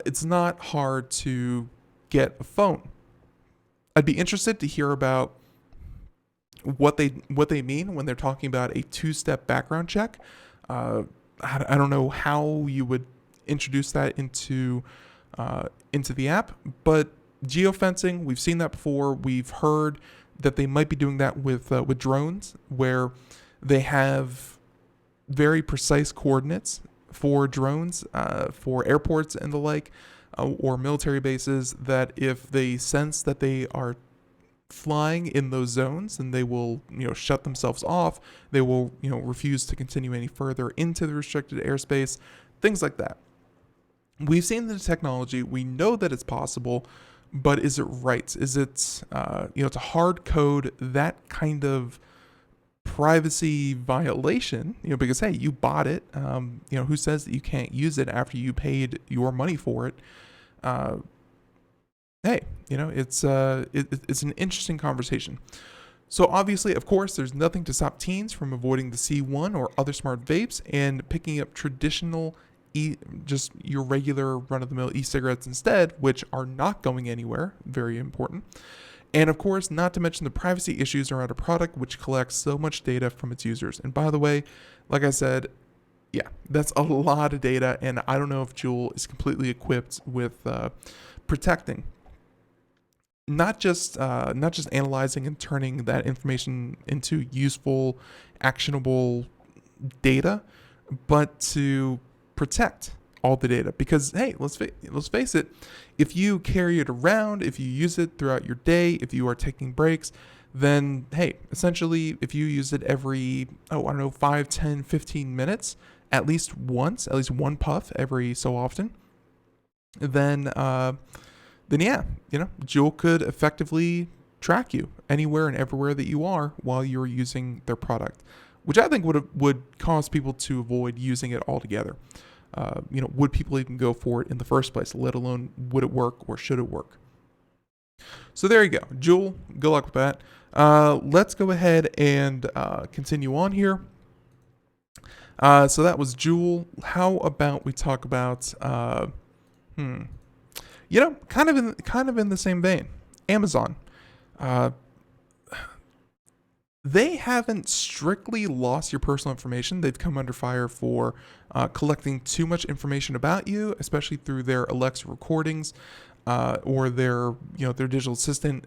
it's not hard to get a phone. I'd be interested to hear about what they mean when they're talking about a two-step background check. I don't know how you would introduce that into the app, but geofencing, we've seen that before. We've heard that they might be doing that with drones, where they have very precise coordinates for drones, for airports and the like, or military bases, that if they sense that they are flying in those zones, and they will shut themselves off. They will refuse to continue any further into the restricted airspace, things like that. We've seen the technology. We know that it's possible, but is it right? Is it to hard code that kind of privacy violation? Because hey, you bought it. Who says that you can't use it after you paid your money for it? Hey, it's an interesting conversation. So obviously, of course, there's nothing to stop teens from avoiding the C1 or other smart vapes and picking up traditional just your regular run-of-the-mill e-cigarettes instead, which are not going anywhere. Very important. And of course, not to mention the privacy issues around a product which collects so much data from its users. And by the way, like I said, yeah, that's a lot of data, and I don't know if Juul is completely equipped with protecting not just analyzing and turning that information into useful, actionable data, but to protect all the data. Because hey, let's face it, if you carry it around, if you use it throughout your day, if you are taking breaks, then hey, essentially, if you use it every 5, 10, 15 minutes, at least one puff every so often, then yeah, Juul could effectively track you anywhere and everywhere that you are while you're using their product, which I think would cause people to avoid using it altogether. Would people even go for it in the first place, let alone would it work or should it work? So there you go. Juul, good luck with that. Let's go ahead and continue on here. So that was Juul. How about we talk about, kind of in the same vein, Amazon. They haven't strictly lost your personal information. They've come under fire for collecting too much information about you, especially through their Alexa recordings, or their digital assistant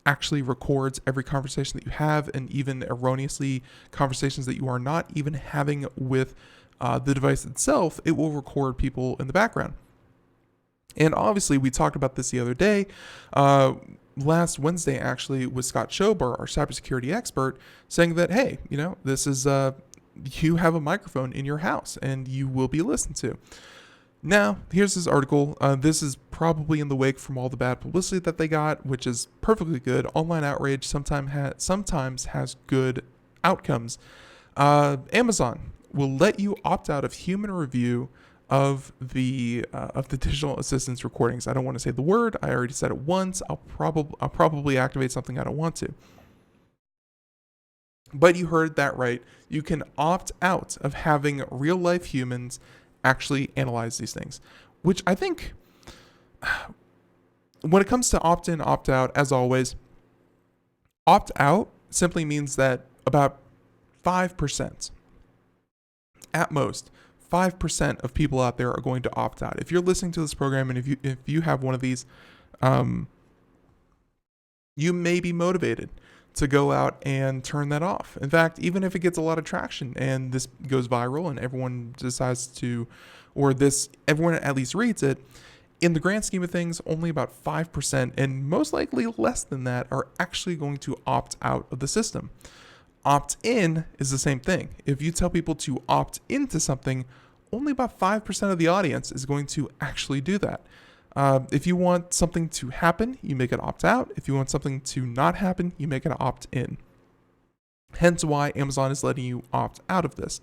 actually records every conversation that you have, and even erroneously conversations that you are not even having with the device itself. It will record people in the background. And obviously, we talked about this the other day, last Wednesday actually, with Scott Schober, our cybersecurity expert, saying that, hey, this is you have a microphone in your house and you will be listened to. Now, here's this article. This is probably in the wake from all the bad publicity that they got, which is perfectly good. Online outrage sometimes has good outcomes. Amazon will let you opt out of human review of the digital assistance recordings. I don't want to say the word. I already said it once. I'll probably activate something I don't want to. But you heard that right. You can opt out of having real life humans actually analyze these things, which I think when it comes to opt in, opt out, as always, opt out simply means that about 5%, at most, 5% of people out there are going to opt out. If you're listening to this program and if you have one of these, you may be motivated to go out and turn that off. In fact, even if it gets a lot of traction and this goes viral and everyone decides to, everyone at least reads it, in the grand scheme of things, only about 5% and most likely less than that are actually going to opt out of the system. Opt in is the same thing. If you tell people to opt into something, only about 5% of the audience is going to actually do that. If you want something to happen, you make it opt out. If you want something to not happen, you make it opt in. Hence why Amazon is letting you opt out of this.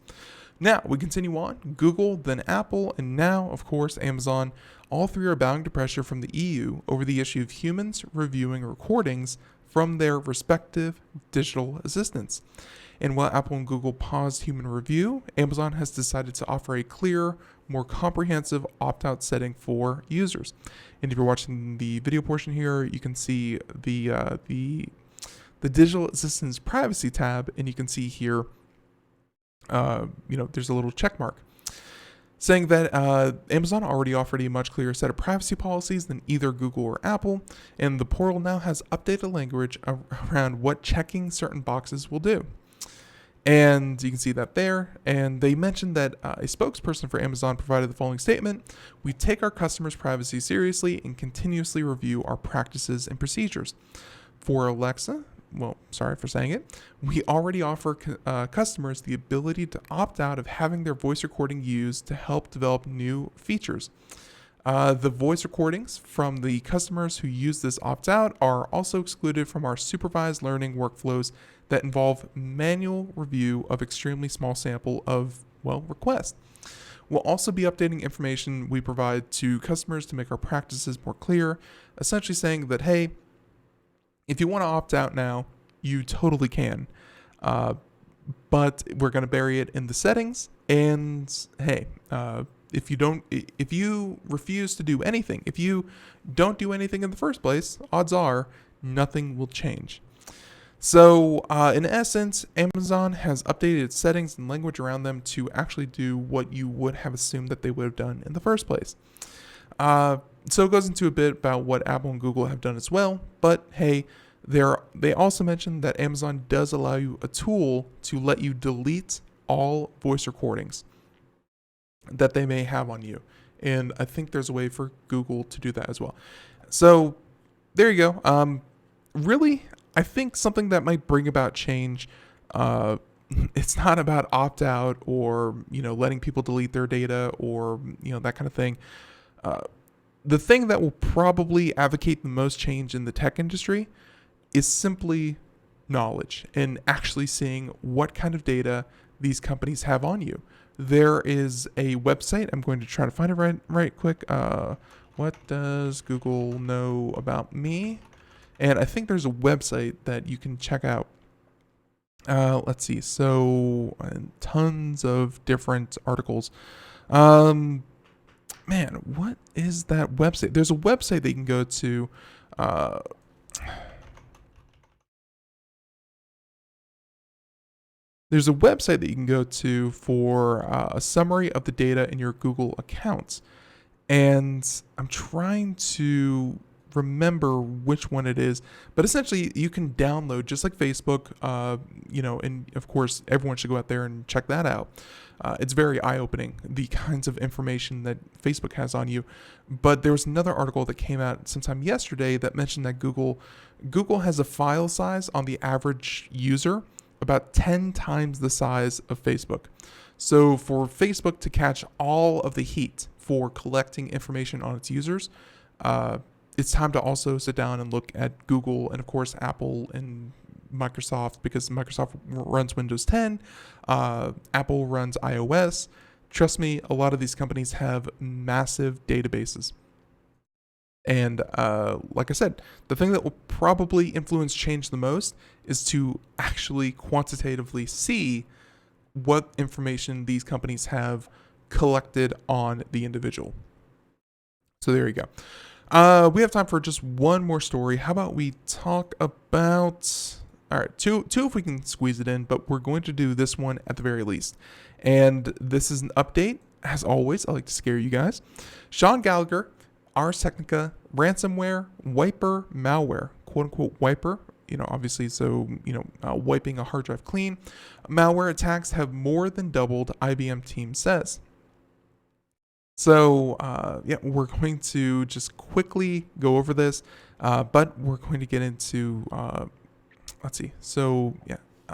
Now, we continue on. Google, then Apple, and now, of course, Amazon. All three are bowing to pressure from the EU over the issue of humans reviewing recordings from their respective digital assistants. And while Apple and Google paused human review, Amazon has decided to offer a clear, more comprehensive opt-out setting for users. And if you're watching the video portion here, you can see the digital assistant's privacy tab, and you can see here, there's a little check mark saying that Amazon already offered a much clearer set of privacy policies than either Google or Apple, and the portal now has updated language around what checking certain boxes will do. And you can see that there. And they mentioned that a spokesperson for Amazon provided the following statement: "We take our customers' privacy seriously and continuously review our practices and procedures. For Alexa, well, sorry for saying it, we already offer customers the ability to opt out of having their voice recording used to help develop new features. The voice recordings from the customers who use this opt-out are also excluded from our supervised learning workflows that involve manual review of extremely small sample of, requests. We'll also be updating information we provide to customers to make our practices more clear," essentially saying that, hey, if you want to opt out now, you totally can. But we're going to bury it in the settings. And hey, if you refuse to do anything, if you don't do anything in the first place, odds are nothing will change. So in essence, Amazon has updated its settings and language around them to actually do what you would have assumed that they would have done in the first place. So it goes into a bit about what Apple and Google have done as well. But hey, they also mentioned that Amazon does allow you a tool to let you delete all voice recordings that they may have on you. And I think there's a way for Google to do that as well. So there you go. Really, I think something that might bring about change, it's not about opt-out or, letting people delete their data or, that kind of thing. The thing that will probably advocate the most change in the tech industry is simply knowledge and actually seeing what kind of data these companies have on you. There is a website. I'm going to try to find it right quick. What does Google know about me? And I think there's a website that you can check out. Let's see. So tons of different articles. Man, what is that website? There's a website that you can go to. There's a website that you can go to for a summary of the data in your Google accounts. And I'm trying to remember which one it is, but essentially you can download, just like Facebook, and of course everyone should go out there and check that out. It's very eye-opening, the kinds of information that Facebook has on you. But there was another article that came out sometime yesterday that mentioned that Google has a file size on the average user about 10 times the size of Facebook. So for Facebook to catch all of the heat for collecting information on its users, it's time to also sit down and look at Google and, of course, Apple and Microsoft, because Microsoft runs Windows 10, Apple runs iOS. Trust me, a lot of these companies have massive databases. And like I said, the thing that will probably influence change the most is to actually quantitatively see what information these companies have collected on the individual. So there you go. We have time for just one more story. How about we talk about... All right, two if we can squeeze it in, but we're going to do this one at the very least. And this is an update. As always, I like to scare you guys. Sean Gallagher, Ars Technica, ransomware, wiper, malware, quote-unquote wiper, obviously, so, wiping a hard drive clean. Malware attacks have more than doubled, IBM team says. So, we're going to just quickly go over this, but we're going to get into... let's see. So,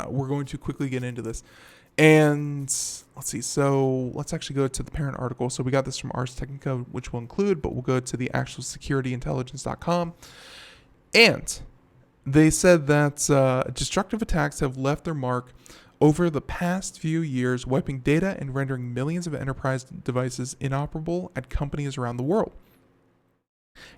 we're going to quickly get into this. And let's see. So, let's actually go to the parent article. So, we got this from Ars Technica, which we'll include, but we'll go to the actual securityintelligence.com. And they said that destructive attacks have left their mark over the past few years, wiping data and rendering millions of enterprise devices inoperable at companies around the world.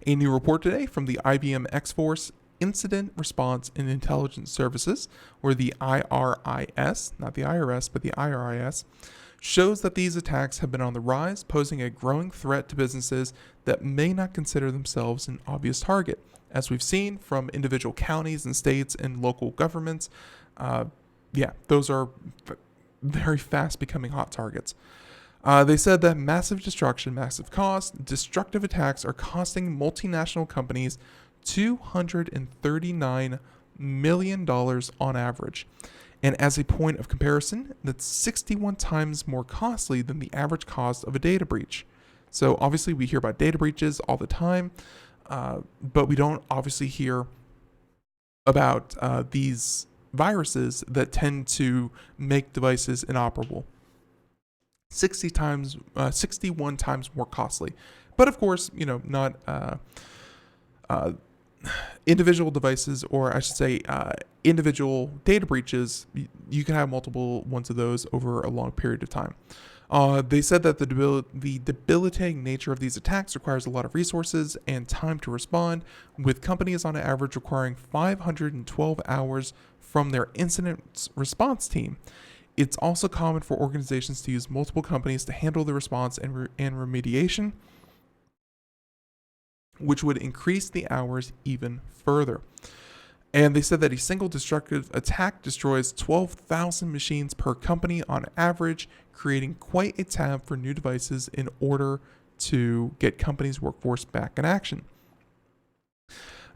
A new report today from the IBM X-Force Incident Response and Intelligence Services, or the IRIS, not the IRS, but the IRIS, shows that these attacks have been on the rise, posing a growing threat to businesses that may not consider themselves an obvious target. As we've seen from individual counties and states and local governments, those are very fast becoming hot targets. They said that massive destruction, massive cost, destructive attacks are costing multinational companies $239 million on average. And as a point of comparison, that's 61 times more costly than the average cost of a data breach. So obviously we hear about data breaches all the time, but we don't obviously hear about these viruses that tend to make devices inoperable. 61 times more costly. But of course, not individual devices, or I should say individual data breaches. You can have multiple ones of those over a long period of time. They said that the debilitating nature of these attacks requires a lot of resources and time to respond, with companies on average requiring 512 hours from their incident response team. It's also common for organizations to use multiple companies to handle the response and remediation, which would increase the hours even further. And they said that a single destructive attack destroys 12,000 machines per company on average, creating quite a tab for new devices in order to get companies' workforce back in action.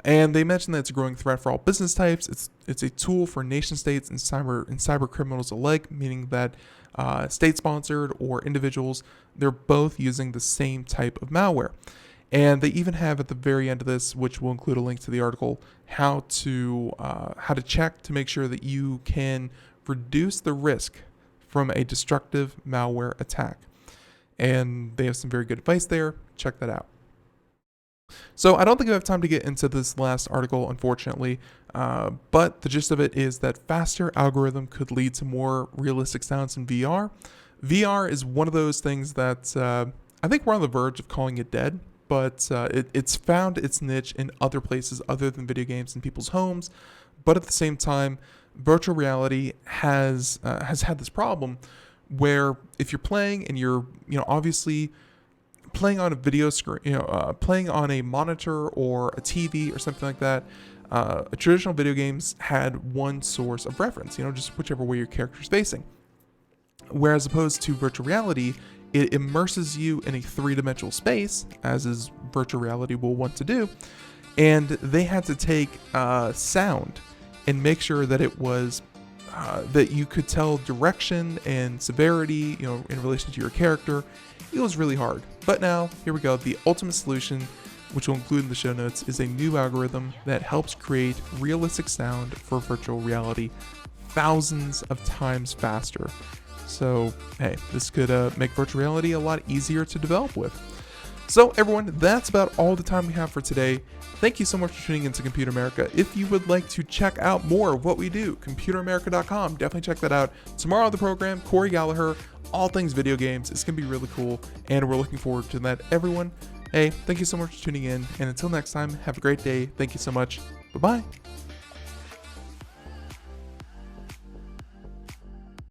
And they mentioned that it's a growing threat for all business types. It's a tool for nation states and cyber criminals alike, meaning that state-sponsored or individuals, they're both using the same type of malware. And they even have at the very end of this, which will include a link to the article, how to check to make sure that you can reduce the risk from a destructive malware attack. And they have some very good advice there. Check that out. So I don't think I have time to get into this last article, unfortunately, but the gist of it is that faster algorithm could lead to more realistic sounds in VR. VR is one of those things that I think we're on the verge of calling it dead, but it's found its niche in other places other than video games in people's homes. But at the same time, virtual reality has had this problem where if you're playing and you're obviously playing on a video screen, playing on a monitor or a TV or something like that, traditional video games had one source of reference, just whichever way your character's facing. Whereas opposed to virtual reality, it immerses you in a three-dimensional space, as is virtual reality will want to do, and they had to take sound and make sure that it was that you could tell direction and severity, in relation to your character. It was really hard. But now, here we go. The ultimate solution, which we'll include in the show notes, is a new algorithm that helps create realistic sound for virtual reality thousands of times faster. So, hey, this could make virtual reality a lot easier to develop with. So, everyone, that's about all the time we have for today. Thank you so much for tuning into Computer America. If you would like to check out more of what we do, computeramerica.com, definitely check that out. Tomorrow on the program, Corey Gallagher, all things video games. It's going to be really cool, and we're looking forward to that. Everyone, hey, thank you so much for tuning in, and until next time, have a great day. Thank you so much. Bye-bye.